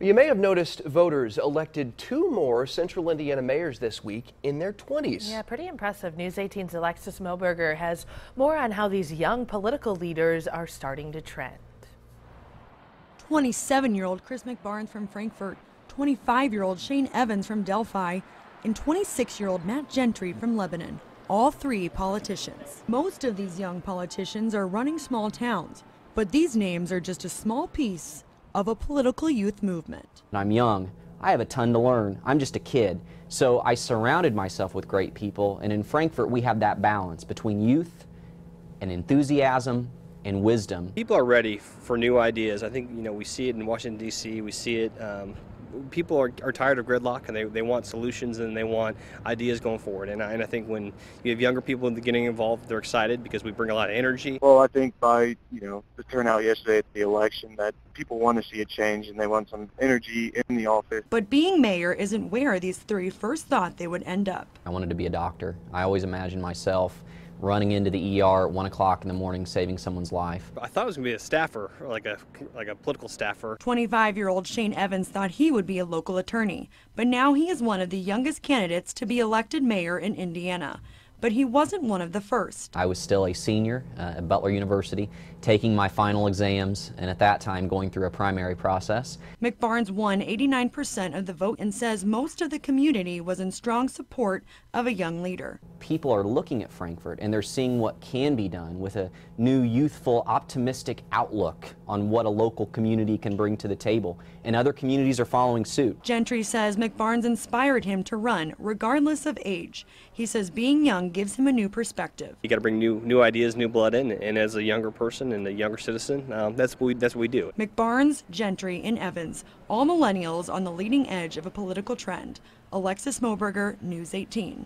You may have noticed voters elected 2 more Central Indiana mayors this week in their 20s. Yeah, pretty impressive. News 18's Alexis Moberger has more on how these young political leaders are starting to trend. 27-year-old Chris McBarnes from Frankfort, 25-year-old Shane Evans from Delphi, and 26-year-old Matt Gentry from Lebanon. All 3 politicians. Most of these young politicians are running small towns, but these names are just a small piece of a political youth movement. I'm young. I have a ton to learn. I'm just a kid. So I surrounded myself with great people, and in Frankfort we have that balance between youth and enthusiasm and wisdom. People are ready for new ideas. I think, we see it in Washington, D.C., we see it. People are tired of gridlock, and they want solutions, and they want ideas going forward. And I think when you have younger people getting involved, they're excited because we bring a lot of energy. Well, I think by the turnout yesterday at the election that people want to see a change and they want some energy in the office. But being mayor isn't where these 3 first thought they would end up. I wanted to be a doctor. I always imagined myself running into the ER at 1 o'clock in the morning, saving someone's life. I thought it was going to be a staffer, like a political staffer. 25-year-old Shane Evans thought he would be a local attorney, but now he is one of the youngest candidates to be elected mayor in Indiana. But he wasn't one of the first. I was still a senior at Butler University, taking my final exams, and at that time going through a primary process. McBarnes won 89% of the vote and says most of the community was in strong support of a young leader. People are looking at Frankfort and they're seeing what can be done with a new youthful, optimistic outlook on what a local community can bring to the table, and other communities are following suit. Gentry says McBarnes inspired him to run regardless of age. He says being young gives him a new perspective. You got to bring new ideas, new blood in, and as a younger person and a younger citizen, that's what we do. McBarnes, Gentry, and Evans, all millennials on the leading edge of a political trend. Alexis Moberger, News 18.